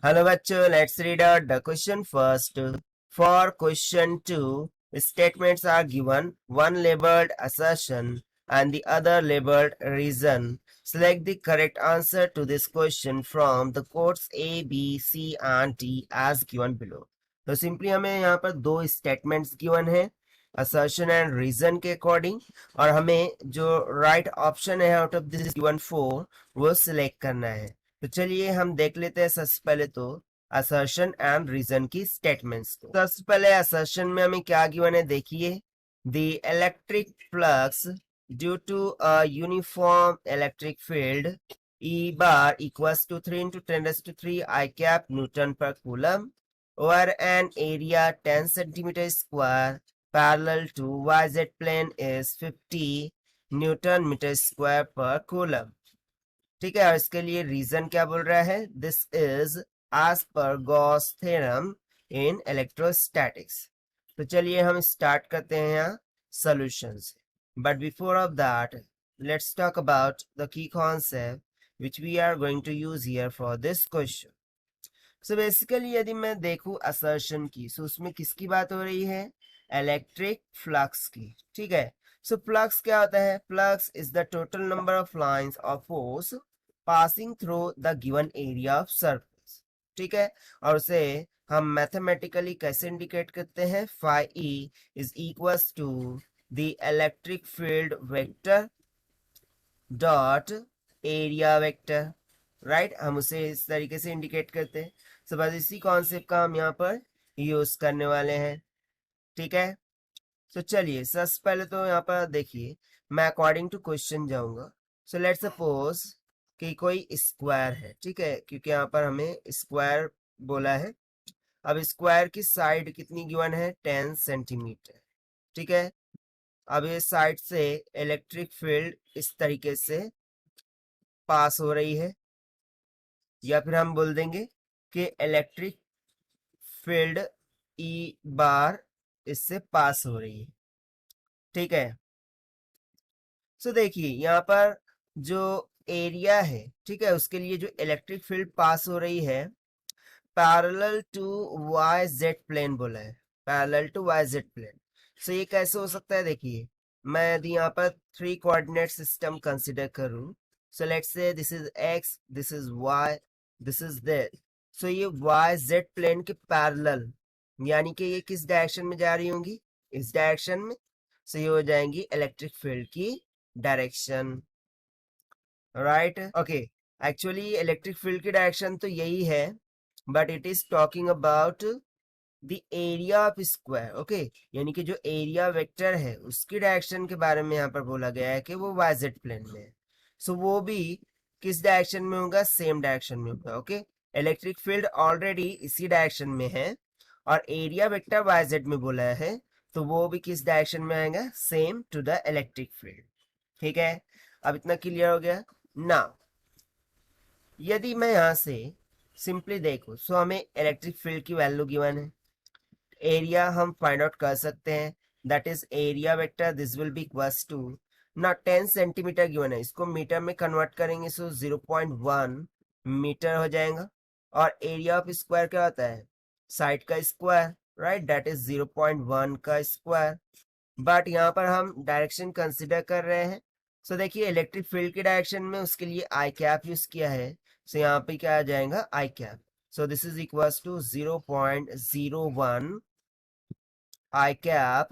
Hello bachcho, let's read out the question first. For question 2, statements are given, one labeled assertion and the other labeled reason. Select the correct answer to this question from the quotes A, B, C and D as given below. तो simply हमें यहाँ पर दो statements given है assertion and reason के according, और हमें जो राइट ऑप्शन है आउट ऑफ दिस गिवन 4 वो सिलेक्ट करना है। तो चलिए हम देख लेते हैं सबसे पहले तो असर्शन एंड रीजन की स्टेटमेंट्स को। सबसे पहले असर्शन में हमें क्या गिवन है देखिए, the electric flux due to a uniform electric field E bar equals to 3 into 10 raised to 3 I cap Newton per coulomb over an area 10 centimeter square parallel to YZ plane is 50 Newton meter square per coulomb। ठीक है, और इसके लिए reason क्या बोल रहा है, this is as per Gauss theorem in electrostatics. तो चलिए हम स्टार्ट करते हैं यहाँ सोल्यूशन से, but before of that let's talk about the key concept which we are going to use here for this question. So basically यदि मैं देखूं असर्शन की, सो उसमें किसकी बात हो रही है, इलेक्ट्रिक फ्लक्स की। ठीक है, सो फ्लक्स क्या होता है, flux is the total number of lines of force passing through the given area of surface. ठीक है, और उसे हम मैथमेटिकली कैसे इंडिकेट करते हैं, phi E is equals to the electric field vector dot area vector. Right, हम उसे इस तरीके से इंडिकेट करते हैं। सो बस इसी कॉन्सेप्ट का हम यहाँ पर यूज करने वाले हैं। ठीक है, तो चलिए सबसे पहले तो यहाँ पर देखिए मैं अकॉर्डिंग टू क्वेश्चन जाऊंगा। सो लेट्स सपोज कि कोई स्क्वायर है, ठीक है, क्योंकि यहाँ पर हमें स्क्वायर बोला है। अब स्क्वायर की साइड कितनी गिवन है, 10 सेंटीमीटर। ठीक है, अब ये साइड से इलेक्ट्रिक फील्ड इस तरीके से पास हो रही है, या फिर हम बोल देंगे कि इलेक्ट्रिक फील्ड ई बार इससे पास हो रही है। ठीक है, सो देखिए यहाँ पर जो एरिया है, ठीक है, उसके लिए जो इलेक्ट्रिक फील्ड पास हो रही है parallel to Y Z plane बोला है, parallel to Y Z plane. So ये कैसे हो सकता है, देखिए मैं यदि यहाँ पर 3 कोऑर्डिनेट सिस्टम कंसिडर करूं, so let's say this is X, this is Y, this is Z. So ये वाई जेड प्लेन के पैरेलल, यानी कि ये किस डायरेक्शन में जा रही होंगी, इस डायरेक्शन में। सो ये हो जाएंगी इलेक्ट्रिक फील्ड की direction. Right, okay, actually electric field की डायरेक्शन तो यही है, but it is talking about the area of square. Okay, यानी कि जो एरिया वेक्टर है उसकी डायरेक्शन के बारे में यहाँ पर बोला गया है कि वो वाई जेड प्लेन में है। सो वो भी किस डायरेक्शन में होगा, सेम डायरेक्शन में होगा। ओके, इलेक्ट्रिक फील्ड ऑलरेडी इसी डायरेक्शन में है और एरिया वेक्टर वाई जेड में बोला है, तो वो भी किस डायरेक्शन में आएगा, same to the electric field. ठीक है, अब इतना क्लियर हो गया ना। यदि मैं यहां से सिंपली देखूं, सो हमें इलेक्ट्रिक फील्ड की वैल्यू गिवन है, एरिया हम फाइंड आउट कर सकते हैं, that is area vector this will be equals to ना 10 सेंटीमीटर गिवन है, इसको मीटर में कन्वर्ट करेंगे सो 0.1 मीटर हो जाएगा। और एरिया ऑफ स्क्वायर क्या होता है, साइड का स्क्वायर, राइट, दैट इज 0.1 का स्क्वायर। बट यहाँ पर हम डायरेक्शन कंसिडर कर रहे हैं। सो देखिए इलेक्ट्रिक फील्ड की डायरेक्शन में उसके लिए आई कैप यूज किया है, सो यहाँ पे क्या आ जाएगा, I cap. So this is equals to 0.01 I cap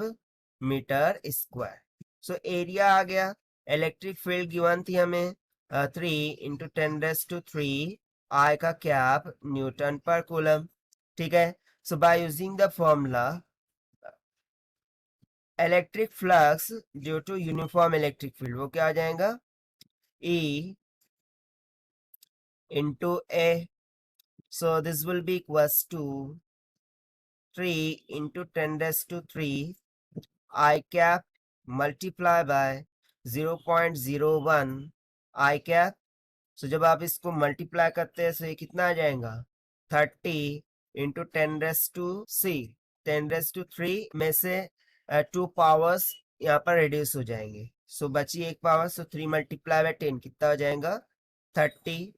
metre square. So area आ गया, इलेक्ट्रिक फील्ड गिवन थी हमें 3 इंटू 10⁻³ आई का कैप न्यूटन पर कूलम। ठीक है, so by using the formula electric flux due to uniform electric field, वो क्या आ जाएगा, E into A, so this will be equals to 3 into 10⁻³ I cap multiply by 0.01 I cap। सो जब आप इसको मल्टीप्लाई करते हैं तो ये कितना आ जाएगा, 30 इंटू 10⁻⁶, 10⁻³ में से 2 पावर्स यहाँ पर रिड्यूस हो जाएंगे, सो बची एक पावर, सो 3 मल्टीप्लाई बाय 10 कितना हो जाएगा, 30।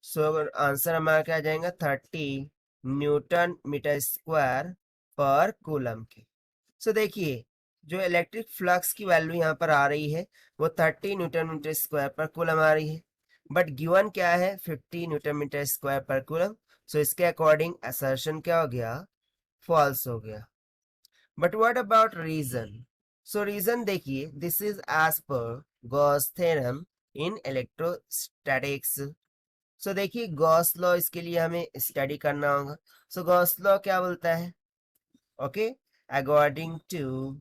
सो आंसर हमारा क्या आ जाएगा 30 न्यूटन मीटर स्क्वायर पर कूलम के। सो देखिए जो इलेक्ट्रिक फ्लक्स की वैल्यू यहाँ पर आ रही है वो 30 न्यूटन मीटर स्क्वायर पर कूलम आ रही है, बट गिवन क्या है 50 न्यूटन मीटर स्क्वायर पर कूलम। सो इसके अकॉर्डिंग असर्शन क्या हो गया, फॉल्स हो गया। But what about reason? So reason देखिए, this is as per Gauss theorem in electrostatics. So देखिए गॉस लॉ, इसके लिए हमें स्टडी करना होगा। सो गॉस लॉ क्या बोलता है? Okay, according to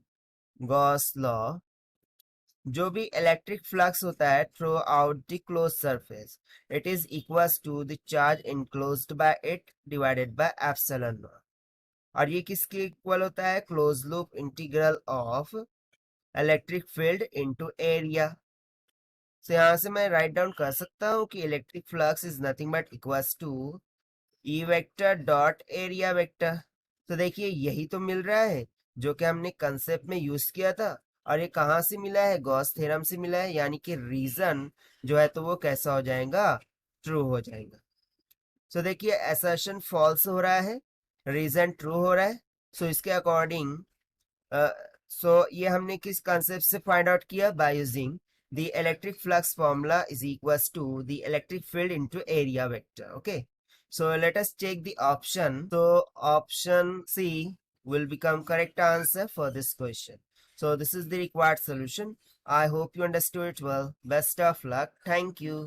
Gauss law जो भी इलेक्ट्रिक फ्लक्स होता है throughout the close surface, it is equals to the charge enclosed by it divided by epsilon not. और ये किसके इक्वल होता है? Close loop integral of electric field into area. तो यहां से मैं राइट डाउन कर सकता हूं कि electric flux is nothing but equals to E vector dot area vector. तो देखिए यही तो मिल रहा है जो कि हमने कंसेप्ट में यूज किया था, और ये कहाँ से मिला है? गॉस थ्योरम से मिला है, यानी कि रीजन जो है तो वो कैसा हो जाएगा? ट्रू हो जाएगा। सो देखिए असर्शन फॉल्स हो रहा है, रीजन ट्रू हो रहा है। सो इसके अकॉर्डिंग ये हमने किस कंसेप्ट से फाइंड आउट किया? By using the electric flux formula is equals to the electric field into area vector. Okay, so let us check the option. So option C will become correct answer for this question. So this is the required solution. I hope you understood it well. Best of luck. Thank you.